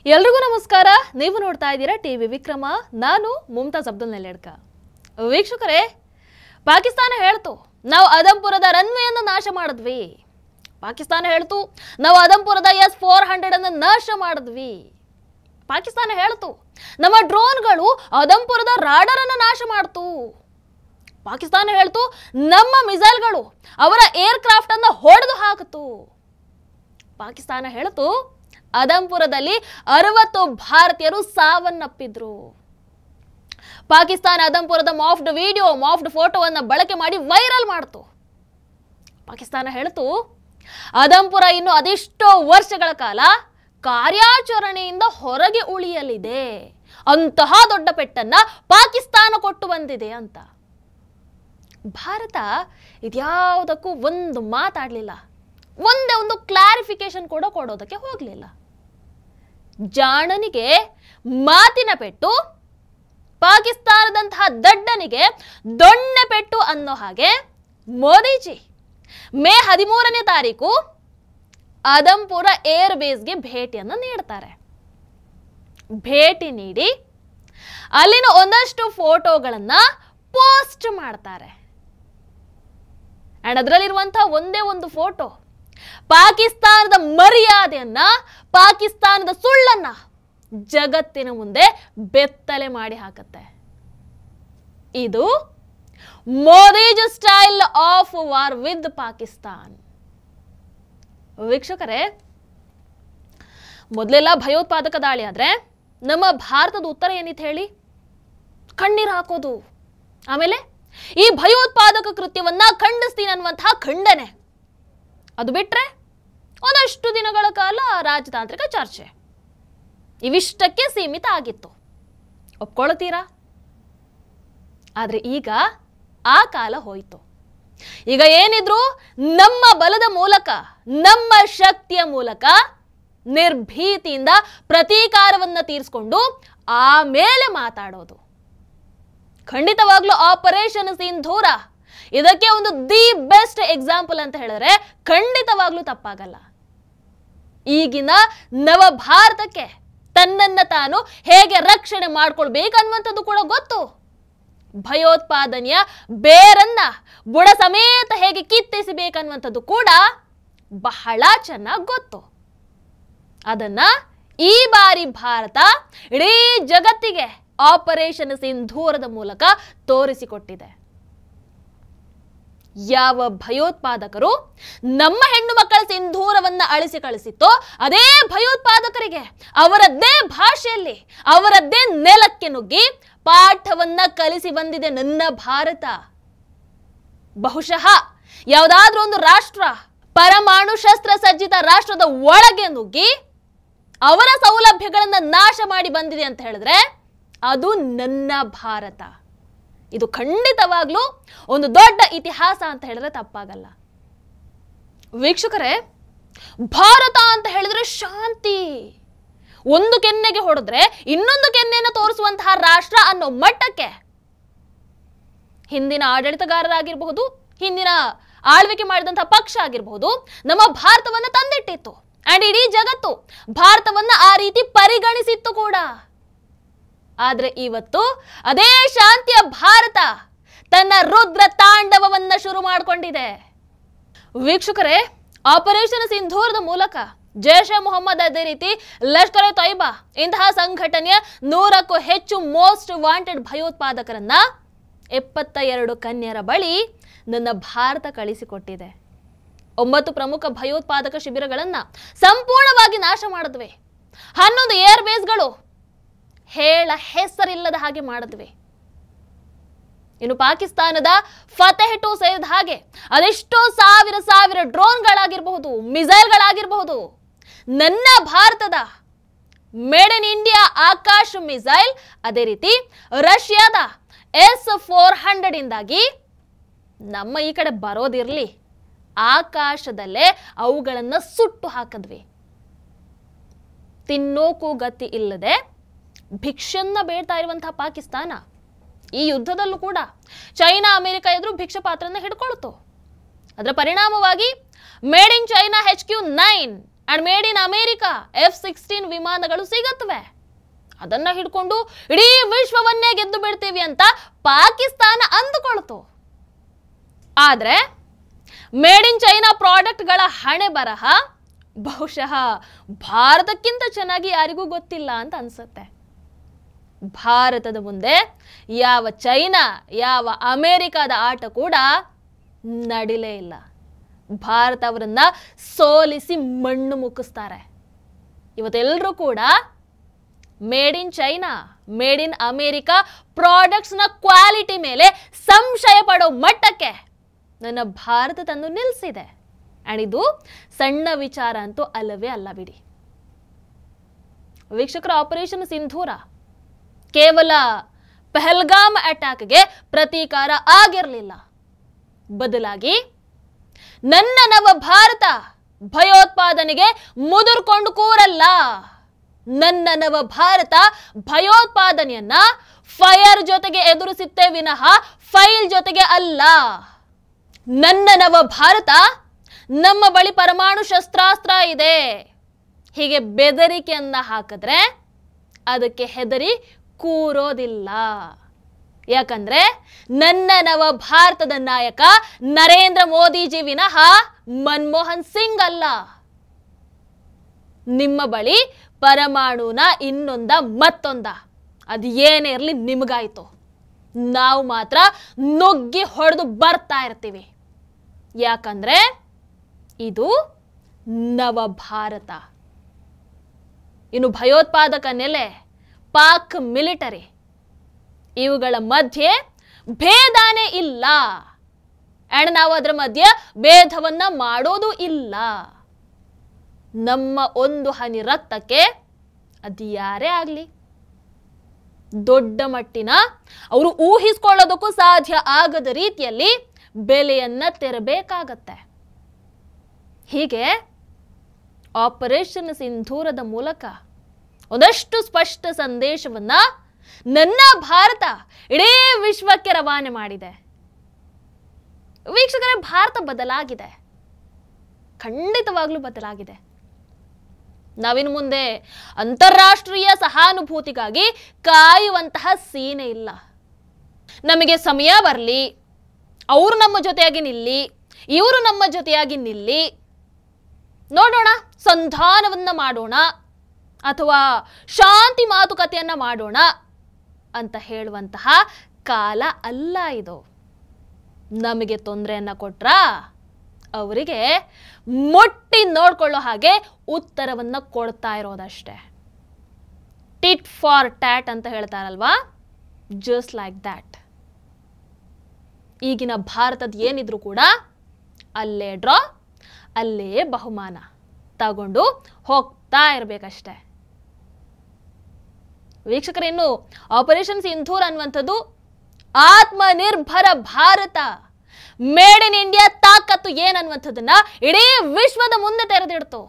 ಎಲ್ರಿಗೂ ನಮಸ್ಕಾರ. ನೀವು ನೋಡ್ತಾ ಇದ್ದೀರಾ ಟಿವಿ ವಿಕ್ರಮ. ನಾನು ಮುಮ್ತಾಜ್ ಅಬ್ದುಲ್ ನೆಲ್ಲೆಡ್ಕ. ವೀಕ್ಷಕರೇ, ಪಾಕಿಸ್ತಾನ ಹೇಳ್ತು ನಾವು ಅದಂಪುರದ ರನ್ವೇಯನ್ನು ನಾಶ ಮಾಡಿದ್ವಿ. ಪಾಕಿಸ್ತಾನ ಹೇಳ್ತು ನಾವು ಅದಂಪುರದ S-400 ಅನ್ನು ನಾಶ ಮಾಡಿದ್ವಿ. ಪಾಕಿಸ್ತಾನ ಹೇಳ್ತು ನಮ್ಮ ಡ್ರೋನ್ಗಳು ಅದಂಪುರದ ರಾಡರ್ ಅನ್ನು ನಾಶ ಮಾಡ್ತು. ಪಾಕಿಸ್ತಾನ ಹೇಳ್ತು ನಮ್ಮ ಮಿಸೈಲ್ಗಳು ಅವರ ಏರ್ಕ್ರಾಫ್ಟ್ ಅನ್ನು ಹೊಡೆದು ಹಾಕಿತು. ಪಾಕಿಸ್ತಾನ ಹೇಳ್ತು ಅದಂಪುರದಲ್ಲಿ 60 ಭಾರತೀಯರು ಸಾವನ್ನಪ್ಪಿದ್ರು. ಪಾಕಿಸ್ತಾನ ಅದಂಪುರದ ಮಾಫ್ಡ್ ಫೋಟೋವನ್ನು ಬಳಕೆ ಮಾಡಿ ವೈರಲ್ ಮಾಡ್ತು. ಪಾಕಿಸ್ತಾನ ಹೇಳ್ತು ಅದಂಪುರ ಇನ್ನು ಅದೆಷ್ಟೋ ವರ್ಷಗಳ ಕಾಲ ಕಾರ್ಯಾಚರಣೆಯಿಂದ ಹೊರಗೆ ಉಳಿಯಲಿದೆ. ಅಂತಹ ದೊಡ್ಡ ಪೆಟ್ಟನ್ನ ಪಾಕಿಸ್ತಾನ ಕೊಟ್ಟು ಬಂದಿದೆ ಅಂತ. ಭಾರತ ಇದ್ಯಾವುದಕ್ಕೂ ಒಂದು ಮಾತಾಡಲಿಲ್ಲ, ಒಂದೇ ಒಂದು ಕ್ಲಾರಿಫಿಕೇಶನ್ ಕೂಡ ಕೊಡೋದಕ್ಕೆ ಹೋಗಲಿಲ್ಲ. ಜಾಣನಿಗೆ ಮಾತಿನ ಪೆಟ್ಟು, ಪಾಕಿಸ್ತಾನದಂತಹ ದಡ್ಡನಿಗೆ ದೊಣ್ಣೆ ಪೆಟ್ಟು ಅನ್ನೋ ಹಾಗೆ ಮೋದಿಜಿ ಮೇ 13ನೇ ತಾರೀಕು ಅದಂಪುರ ಏರ್ ಬೇಸ್ಗೆ ಭೇಟಿಯನ್ನು ನೀಡ್ತಾರೆ. ಭೇಟಿ ನೀಡಿ ಅಲ್ಲಿನ ಒಂದಷ್ಟು ಫೋಟೋಗಳನ್ನ ಪೋಸ್ಟ್ ಮಾಡ್ತಾರೆ. ಅಂಡ್ ಅದರಲ್ಲಿರುವಂತಹ ಒಂದೇ ಒಂದು ಫೋಟೋ ಪಾಕಿಸ್ತಾನದ ಮರ್ಯಾದೆಯನ್ನ, ಪಾಕಿಸ್ತಾನದ ಸುಳ್ಳನ್ನ ಜಗತ್ತಿನ ಮುಂದೆ ಬೆತ್ತಲೆ ಮಾಡಿ ಹಾಕತ್ತೆ. ಇದು Modiji style of war with Pakistan. ವೀಕ್ಷಕರೇ, ಮೊದಲೆಲ್ಲ ಭಯೋತ್ಪಾದಕ ದಾಳಿ ಆದ್ರೆ ನಮ್ಮ ಭಾರತದ ಉತ್ತರ ಏನಿತ್ತು ಹೇಳಿ? ಕಣ್ಣೀರು ಹಾಕೋದು. ಆಮೇಲೆ ಈ ಭಯೋತ್ಪಾದಕ ಕೃತ್ಯವನ್ನ ಖಂಡಿಸ್ತೀನಿ ಅನ್ನುವಂತಹ ಖಂಡನೆ. ಅದು ಬಿಟ್ರೆ ಒಂದಷ್ಟು ದಿನಗಳ ಕಾಲ ರಾಜತಾಂತ್ರಿಕ ಚರ್ಚೆ. ಇವಿಷ್ಟಕ್ಕೆ ಸೀಮಿತ ಆಗಿತ್ತು. ಒಪ್ಕೊಳ್ತೀರಾ? ಆದ್ರೆ ಈಗ ಆ ಕಾಲ ಹೋಯಿತು. ಈಗ ಏನಿದ್ರು ನಮ್ಮ ಬಲದ ಮೂಲಕ, ನಮ್ಮ ಶಕ್ತಿಯ ಮೂಲಕ ನಿರ್ಭೀತಿಯಿಂದ ಪ್ರತೀಕಾರವನ್ನ ತೀರಿಸಿಕೊಂಡು ಆಮೇಲೆ ಮಾತಾಡೋದು. ಖಂಡಿತವಾಗ್ಲೂ ಆಪರೇಷನ್ ಸಿಂಧೂರ ಇದಕ್ಕೆ ಒಂದು ದಿ ಬೆಸ್ಟ್ ಎಕ್ಸಾಂಪಲ್ ಅಂತ ಹೇಳಿದ್ರೆ ಖಂಡಿತವಾಗ್ಲೂ ತಪ್ಪಾಗಲ್ಲ. ಈಗಿನ ನವ ಭಾರತಕ್ಕೆ ತನ್ನನ್ನ ತಾನು ಹೇಗೆ ರಕ್ಷಣೆ ಮಾಡ್ಕೊಳ್ಬೇಕನ್ನುವಂಥದ್ದು ಕೂಡ ಗೊತ್ತು. ಭಯೋತ್ಪಾದನೆಯ ಬೇರನ್ನ ಬುಡ ಸಮೇತ ಹೇಗೆ ಕಿತ್ತೆಸಬೇಕನ್ನುವಂಥದ್ದು ಕೂಡ ಬಹಳ ಚೆನ್ನಾಗಿ ಗೊತ್ತು. ಅದನ್ನ ಈ ಬಾರಿ ಭಾರತ ಇಡೀ ಜಗತ್ತಿಗೆ ಆಪರೇಷನ್ ಸಿಂಧೂರದ ಮೂಲಕ ತೋರಿಸಿಕೊಟ್ಟಿದೆ. ಯಾವ ಭಯೋತ್ಪಾದಕರು ನಮ್ಮ ಹೆಣ್ಣು ಮಕ್ಕಳ ಸಿಂಧೂರವನ್ನ ಅಳಿಸಿ ಕಳಿಸಿತ್ತೋ ಅದೇ ಭಯೋತ್ಪಾದಕರಿಗೆ ಅವರದ್ದೇ ಭಾಷೆಯಲ್ಲಿ, ಅವರದ್ದೇ ನೆಲಕ್ಕೆ ನುಗ್ಗಿ ಪಾಠವನ್ನ ಕಲಿಸಿ ಬಂದಿದೆ ನನ್ನ ಭಾರತ. ಬಹುಶಃ ಯಾವುದಾದ್ರೂ ಒಂದು ರಾಷ್ಟ್ರ ಪರಮಾಣು ಶಸ್ತ್ರ ಸಜ್ಜಿತ ರಾಷ್ಟ್ರದ ಒಳಗೆ ನುಗ್ಗಿ ಅವರ ಸೌಲಭ್ಯಗಳನ್ನ ನಾಶ ಮಾಡಿ ಬಂದಿದೆ ಅಂತ ಹೇಳಿದ್ರೆ ಅದು ನನ್ನ ಭಾರತ. ಇದು ಖಂಡಿತವಾಗ್ಲೂ ಒಂದು ದೊಡ್ಡ ಇತಿಹಾಸ ಅಂತ ಹೇಳಿದ್ರೆ ತಪ್ಪಾಗಲ್ಲ. ವೀಕ್ಷಕರೇ, ಭಾರತ ಅಂತ ಹೇಳಿದ್ರೆ ಶಾಂತಿ. ಒಂದು ಕೆನ್ನೆಗೆ ಹೊಡೆದ್ರೆ ಇನ್ನೊಂದು ಕೆನ್ನೆಯನ್ನು ತೋರಿಸುವಂತಹ ರಾಷ್ಟ್ರ ಅನ್ನೋ ಮಟ್ಟಕ್ಕೆ ಹಿಂದಿನ ಆಡಳಿತಗಾರರಾಗಿರಬಹುದು, ಹಿಂದಿನ ಆಳ್ವಿಕೆ ಮಾಡಿದಂತಹ ಪಕ್ಷ ಆಗಿರಬಹುದು, ನಮ್ಮ ಭಾರತವನ್ನ ತಂದಿಟ್ಟಿತ್ತು. ಅಂಡ್ ಇಡೀ ಜಗತ್ತು ಭಾರತವನ್ನ ಆ ರೀತಿ ಪರಿಗಣಿಸಿತ್ತು ಕೂಡ. ಆದ್ರೆ ಇವತ್ತು ಅದೇ ಶಾಂತಿಯ ಭಾರತ ತನ್ನ ರುದ್ರ ತಾಂಡವವನ್ನ ಶುರು ಮಾಡಿಕೊಂಡಿದೆ. ವೀಕ್ಷಕರೇ, ಆಪರೇಷನ್ ಸಿಂಧೂರದ ಮೂಲಕ ಜೈಷ್ ಎ ಮೊಹಮ್ಮದ್, ಅದೇ ರೀತಿ ಲಷ್ಕರ್ ಎ ತೊಯ್ಬಾ ಇಂತಹ ಸಂಘಟನೆಯ 100ಕ್ಕೂ ಹೆಚ್ಚು ಮೋಸ್ಟ್ ವಾಂಟೆಡ್ ಭಯೋತ್ಪಾದಕರನ್ನ 72 ಕನ್ಯರ ಬಳಿ ನನ್ನ ಭಾರತ ಕಳಿಸಿಕೊಟ್ಟಿದೆ. 9 ಪ್ರಮುಖ ಭಯೋತ್ಪಾದಕ ಶಿಬಿರಗಳನ್ನ ಸಂಪೂರ್ಣವಾಗಿ ನಾಶ ಮಾಡಿದ್ವಿ. 11 ಏರ್ ಬೇಸ್ಗಳು ಹೇಳ ಹೆಸರಿಲ್ಲದ ಹಾಗೆ ಮಾಡಿದ್ವಿ. ಇನ್ನು ಪಾಕಿಸ್ತಾನದ ಫತೆಹ್ ಟು ಸೇರಿದ ಹಾಗೆ ಅದೆಷ್ಟೋ ಸಾವಿರ ಡ್ರೋನ್ಗಳಾಗಿರಬಹುದು, ಮಿಸೈಲ್ಗಳಾಗಿರಬಹುದು, ನನ್ನ ಭಾರತದ made in India Akash missile, ಅದೇ ರೀತಿ ರಷ್ಯಾದ S-400 ಇಂದಾಗಿ ನಮ್ಮ ಈ ಕಡೆ ಬರೋದಿರ್ಲಿ, ಆಕಾಶದಲ್ಲೇ ಅವುಗಳನ್ನ ಸುಟ್ಟು ಹಾಕಿದ್ವಿ. ತಿನ್ನೋಕು ಗತಿ ಇಲ್ಲದೆ ಭಿಕ್ಷನ್ನ ಬೇಡ್ತಾ ಇರುವಂತಹ ಪಾಕಿಸ್ತಾನ ಈ ಯುದ್ಧದಲ್ಲೂ ಕೂಡ ಚೈನಾ, ಅಮೆರಿಕ ಎದುರು ಭಿಕ್ಷ ಪಾತ್ರನ ಹಿಡ್ಕೊಳ್ತು. ಅದರ ಪರಿಣಾಮವಾಗಿ made in China HQ-9 and made in America F-16 ವಿಮಾನಗಳು ಸಿಗತ್ವೆ. ಅದನ್ನ ಹಿಡ್ಕೊಂಡು ಇಡೀ ವಿಶ್ವವನ್ನೇ ಗೆದ್ದು ಬಿಡ್ತೀವಿ ಅಂತ ಪಾಕಿಸ್ತಾನ ಅಂದುಕೊಳ್ತು. ಆದ್ರೆ ಮೇಡ್ ಇನ್ ಚೈನಾ ಪ್ರಾಡಕ್ಟ್ಗಳ ಹಣೆ ಬರಹ ಬಹುಶಃ ಭಾರತಕ್ಕಿಂತ ಚೆನ್ನಾಗಿ ಯಾರಿಗೂ ಗೊತ್ತಿಲ್ಲ ಅಂತ ಅನ್ಸುತ್ತೆ. ಭಾರತದ ಮುಂದೆ ಯಾವ ಚೈನಾ ಯಾವ ಅಮೆರಿಕಾದ ಆಟ ಕೂಡ ನಡಿಲೇ ಇಲ್ಲ. ಭಾರತ ಅವರನ್ನ ಸೋಲಿಸಿ ಮಣ್ಣು ಮುಕ್ಕಿಸ್ತಾರೆ. ಇವತ್ತೆಲ್ಲರೂ ಕೂಡ made in China made in America ಪ್ರಾಡಕ್ಟ್ಸ್ನ ಕ್ವಾಲಿಟಿ ಮೇಲೆ ಸಂಶಯ ಪಡೋ ಮಟ್ಟಕ್ಕೆ ನನ್ನ ಭಾರತ ತಂದು ನಿಲ್ಲಿಸಿದೆ. ಅಂಡ್ ಇದು ಸಣ್ಣ ವಿಚಾರ ಅಂತೂ ಅಲ್ಲವೇ ಅಲ್ಲ ಬಿಡಿ. ವೀಕ್ಷಕರ, ಆಪರೇಷನ್ ಸಿಂಧೂರ ಕೇವಲ ಪಹಲ್ಗಾಮ್ ಅಟ್ಯಾಕ್ಗೆ ಪ್ರತೀಕಾರ ಆಗಿರಲಿಲ್ಲ. ಬದಲಾಗಿ ನನ್ನ ನವ ಭಾರತ ಭಯೋತ್ಪಾದನೆಗೆ ಮುದುರ್ಕೊಂಡು ಕೂರಲ್ಲ. ನನ್ನ ನವ ಭಾರತ ಭಯೋತ್ಪಾದನೆಯನ್ನ ಫೈರ್ ಜೊತೆಗೆ ಎದುರಿಸುತ್ತೆ ವಿನಃ ಫೈಲ್ ಜೊತೆಗೆ ಅಲ್ಲ. ನನ್ನ ನವ ಭಾರತ ನಮ್ಮ ಬಳಿ ಪರಮಾಣು ಶಸ್ತ್ರಾಸ್ತ್ರ ಇದೆ ಹೀಗೆ ಬೆದರಿಕೆಯನ್ನ ಹಾಕಿದ್ರೆ ಅದಕ್ಕೆ ಹೆದರಿ ಕೂರೋದಿಲ್ಲ. ಯಾಕಂದ್ರೆ ನನ್ನ ನವ ಭಾರತದ ನಾಯಕ ನರೇಂದ್ರ ಮೋದಿಜಿ ವಿನಃ ಮನಮೋಹನ್ ಸಿಂಗ್ ಅಲ್ಲ. ನಿಮ್ಮ ಬಳಿ ಪರಮಾಣುನ ಇನ್ನೊಂದ ಮತ್ತೊಂದ ಅದು ಏನೇ ಇರಲಿ ನಿಮಗಾಯ್ತು. ನಾವು ಮಾತ್ರ ನುಗ್ಗಿ ಹೊಡೆದು ಬರ್ತಾ ಇರ್ತೀವಿ. ಯಾಕಂದ್ರೆ ಇದು ನವ ಭಾರತ. ಇನ್ನು ಭಯೋತ್ಪಾದಕ ನೆಲೆ, ಪಾಕ್ ಮಿಲಿಟರಿ, ಇವುಗಳ ಮಧ್ಯೆ ಭೇದನೇ ಇಲ್ಲ. ಅಂಡ್ ನಾವು ಅದರ ಮಧ್ಯೆ ಭೇದವನ್ನ ಮಾಡೋದು ಇಲ್ಲ. ನಮ್ಮ ಒಂದು ಹನಿ ರಕ್ತಕ್ಕೆ ಅದು ಯಾರೇ ಆಗಲಿ ದೊಡ್ಡ ಮಟ್ಟಿನ ಅವರು ಊಹಿಸ್ಕೊಳ್ಳೋದಕ್ಕೂ ಸಾಧ್ಯ ಆಗದ ರೀತಿಯಲ್ಲಿ ಬೆಲೆಯನ್ನ ತೆರಬೇಕಾಗತ್ತೆ. ಹೀಗೆ ಆಪರೇಷನ್ ಸಿಂಧೂರದ ಮೂಲಕ ಒಂದಷ್ಟು ಸ್ಪಷ್ಟ ಸಂದೇಶವನ್ನ ನನ್ನ ಭಾರತ ಇಡೀ ವಿಶ್ವಕ್ಕೆ ರವಾನೆ ಮಾಡಿದೆ. ವೀಕ್ಷಕರೇ, ಭಾರತ ಬದಲಾಗಿದೆ, ಖಂಡಿತವಾಗ್ಲೂ ಬದಲಾಗಿದೆ. ನಾವಿನ್ನು ಮುಂದೆ ಅಂತಾರಾಷ್ಟ್ರೀಯ ಸಹಾನುಭೂತಿಗಾಗಿ ಕಾಯುವಂತಹ ಸೀನೆ ಇಲ್ಲ. ನಮಗೆ ಸಮಯ ಬರಲಿ, ಅವರು ನಮ್ಮ ಜೊತೆಯಾಗಿ ನಿಲ್ಲಿ, ಇವರು ನಮ್ಮ ಜೊತೆಯಾಗಿ ನಿಲ್ಲಿ, ನೋಡೋಣ, ಸಂಧಾನವನ್ನ ಮಾಡೋಣ ಅಥವಾ ಶಾಂತಿ ಮಾತುಕತೆಯನ್ನ ಮಾಡೋಣ ಅಂತ ಹೇಳುವಂತಹ ಕಾಲ ಅಲ್ಲ ಇದು. ನಮಗೆ ತೊಂದರೆಯನ್ನ ಕೊಟ್ರ ಅವರಿಗೆ ಮುಟ್ಟಿ ನೋಡ್ಕೊಳ್ಳೋ ಹಾಗೆ ಉತ್ತರವನ್ನ ಕೊಡ್ತಾ ಇರೋದಷ್ಟೇ. ಟಿಟ್ ಫಾರ್ ಟ್ಯಾಟ್ ಅಂತ ಹೇಳ್ತಾರಲ್ವಾ, ಜಸ್ಟ್ ಲೈಕ್ ದ್ಯಾಟ್. ಈಗಿನ ಭಾರತದ ಏನಿದ್ರು ಕೂಡ ಅಲ್ಲೇ ಡ್ರಾ, ಅಲ್ಲೇ ಬಹುಮಾನ ತಗೊಂಡು ಹೋಗ್ತಾ ಇರಬೇಕಷ್ಟೆ. ವೀಕ್ಷಕರೇ, ಇನ್ನು ಆಪರೇಷನ್ ಸಿಂಧೂರ್ ಅನ್ನುವಂಥದ್ದು Atmanirbhar Bharat, made in India ತಾಕತ್ತು ಏನನ್ನುವಂಥದ್ದನ್ನ ಇಡೀ ವಿಶ್ವದ ಮುಂದೆ ತೆರೆದಿಡ್ತು.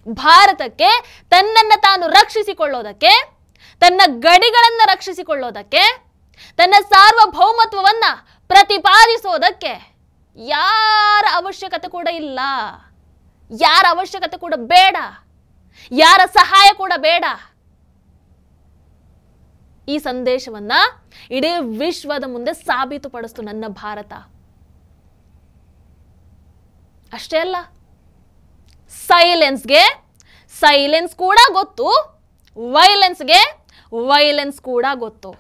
ಭಾರತಕ್ಕೆ ತನ್ನನ್ನು ತಾನು ರಕ್ಷಿಸಿಕೊಳ್ಳೋದಕ್ಕೆ, ತನ್ನ ಗಡಿಗಳನ್ನು ರಕ್ಷಿಸಿಕೊಳ್ಳೋದಕ್ಕೆ, ತನ್ನ ಸಾರ್ವಭೌಮತ್ವವನ್ನ ಪ್ರತಿಪಾದಿಸೋದಕ್ಕೆ ಯಾರ ಅವಶ್ಯಕತೆ ಕೂಡ ಇಲ್ಲ, ಯಾರ ಅವಶ್ಯಕತೆ ಕೂಡ ಬೇಡ, ಯಾರ ಸಹಾಯ ಕೂಡ ಬೇಡ. ಈ ಸಂದೇಶವನ್ನ ಇಡೀ ವಿಶ್ವದ ಮುಂದೆ ಸಾಬೀತುಪಡಿಸ್ತು ನನ್ನ ಭಾರತ. ಅಷ್ಟೇ ಅಲ್ಲ, ಸೈಲೆನ್ಸ್ಗೆ ಸೈಲೆನ್ಸ್ ಕೂಡ ಗೊತ್ತು, ವೈಲೆನ್ಸ್ಗೆ ವೈಲೆನ್ಸ್ ಕೂಡ ಗೊತ್ತು.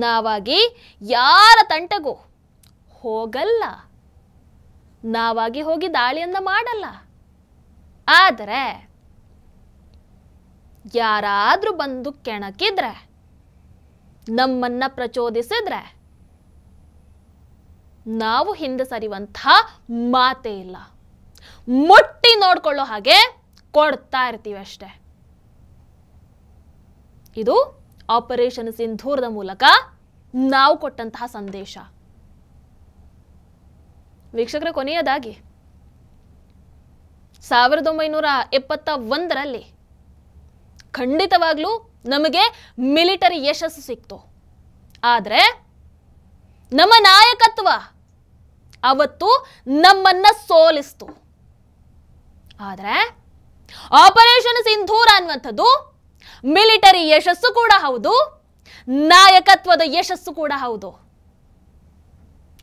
ನಾವಾಗಿ ಯಾರ ತಂಟೆಗೂ ಹೋಗಲ್ಲ, ನಾವಾಗಿ ಹೋಗಿ ದಾಳಿಯನ್ನ ಮಾಡಲ್ಲ. ಆದರೆ ಯಾರಾದ್ರೂ ಬಂದು ಕೆಣಕಿದ್ರೆ, ನಮ್ಮನ್ನ ಪ್ರಚೋದಿಸಿದ್ರೆ ನಾವು ಹಿಂದೆ ಸರಿಯುವಂತಹ ಮಾತೇ ಇಲ್ಲ. ಮುಟ್ಟಿ ನೋಡ್ಕೊಳ್ಳೋ ಹಾಗೆ ಕೊಡ್ತಾ ಇರ್ತೀವಿ ಅಷ್ಟೇ. ಇದು ಆಪರೇಷನ್ ಸಿಂಧೂರದ ಮೂಲಕ ನಾವು ಕೊಟ್ಟಂತಹ ಸಂದೇಶ. ವೀಕ್ಷಕರ, ಕೊನೆಯದಾಗಿ 1971ರಲ್ಲಿ ಖಂಡಿತವಾಗ್ಲೂ ನಮಗೆ ಮಿಲಿಟರಿ ಯಶಸ್ಸು ಸಿಕ್ತು. ಆದರೆ ನಮ್ಮ ನಾಯಕತ್ವ ಅವತ್ತು ನಮ್ಮನ್ನ ಸೋಲಿಸ್ತು. ಆದರೆ ಆಪರೇಷನ್ ಸಿಂಧೂರ ಅನ್ನುವಂಥದ್ದು ಮಿಲಿಟರಿ ಯಶಸ್ಸು ಕೂಡ ಹೌದು, ನಾಯಕತ್ವದ ಯಶಸ್ಸು ಕೂಡ ಹೌದು.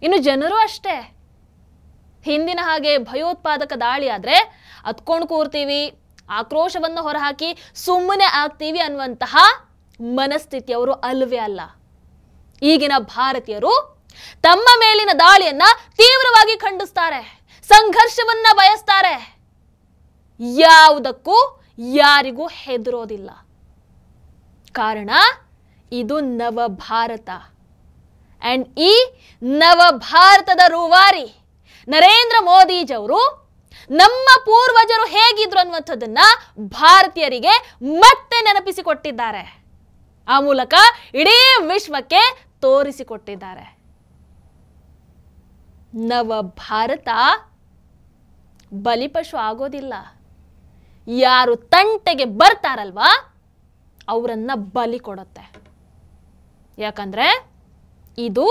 ಇನ್ನು ಜನರು ಅಷ್ಟೇ, ಹಿಂದಿನ ಹಾಗೆ ಭಯೋತ್ಪಾದಕ ದಾಳಿ ಆದ್ರೆ ಹತ್ಕೊಂಡು ಕೂರ್ತೀವಿ, ಆಕ್ರೋಶವನ್ನು ಹೊರಹಾಕಿ ಸುಮ್ಮನೆ ಆಗ್ತೀವಿ ಅನ್ನುವಂತಹ ಮನಸ್ಥಿತಿಯವರು ಅಲ್ವೇ ಅಲ್ಲ. ಈಗಿನ ಭಾರತೀಯರು ತಮ್ಮ ಮೇಲಿನ ದಾಳಿಯನ್ನ ತೀವ್ರವಾಗಿ ಖಂಡಿಸ್ತಾರೆ, ಸಂಘರ್ಷವನ್ನ ಬಯಸ್ತಾರೆ, ಯಾವುದಕ್ಕೂ ಯಾರಿಗೂ ಹೆದರೋದಿಲ್ಲ. ಕಾರಣ ಇದು ನವ ಭಾರತ. ಅಂಡ್ ಈ ನವ ಭಾರತದ ರೂವಾರಿ ನರೇಂದ್ರ ಮೋದಿಜಿಯವರು ನಮ್ಮ ಪೂರ್ವಜರು ಹೇಗಿದ್ರು ಅನ್ನುವಂಥದ್ದನ್ನ ಭಾರತೀಯರಿಗೆ ಮತ್ತೆ ನೆನಪಿಸಿಕೊಟ್ಟಿದ್ದಾರೆ. ಆ ಮೂಲಕ ಇಡೀ ವಿಶ್ವಕ್ಕೆ ತೋರಿಸಿಕೊಟ್ಟಿದ್ದಾರೆ. ನವ ಭಾರತ ಬಲಿಪಶು ಆಗೋದಿಲ್ಲ. ಯಾರು ತಂಟೆಗೆ ಬರ್ತಾರಲ್ವಾ ಅವರನ್ನ ಬಲಿ ಕೊಡುತ್ತೆ. ಯಾಕಂದ್ರೆ ಇದು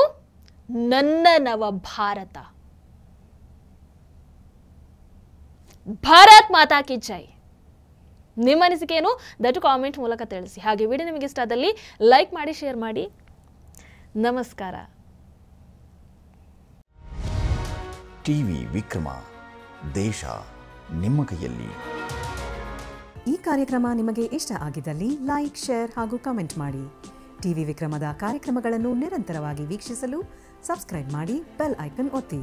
ನನ್ನ ನವ ಭಾರತ. ಭಾರತ್ ಮಾತಾ ಕಿ ಜೈ. ನಿಮ್ಮ ಅನಿಸಿಕೆಯನ್ನು ದಯವಿಟ್ಟು ಕಾಮೆಂಟ್ ಮೂಲಕ ತಿಳಿಸಿ. ಹಾಗೆ ವಿಡಿಯೋ ನಿಮಗೆ ಇಷ್ಟ ಆದಲ್ಲಿ ಲೈಕ್ ಮಾಡಿ, ಶೇರ್ ಮಾಡಿ. ನಮಸ್ಕಾರ. ಟಿವಿ ವಿಕ್ರಮ, ದೇಶ ನಿಮ್ಮ ಕೈಯಲ್ಲಿ. ಈ ಕಾರ್ಯಕ್ರಮ ನಿಮಗೆ ಇಷ್ಟ ಆಗಿದ್ದಲ್ಲಿ ಲೈಕ್, ಶೇರ್ ಹಾಗೂ ಕಮೆಂಟ್ ಮಾಡಿ. ಟಿವಿ ವಿಕ್ರಮದ ಕಾರ್ಯಕ್ರಮಗಳನ್ನು ನಿರಂತರವಾಗಿ ವೀಕ್ಷಿಸಲು ಸಬ್ಸ್ಕ್ರೈಬ್ ಮಾಡಿ, ಬೆಲ್ ಐಕನ್ ಒತ್ತಿ.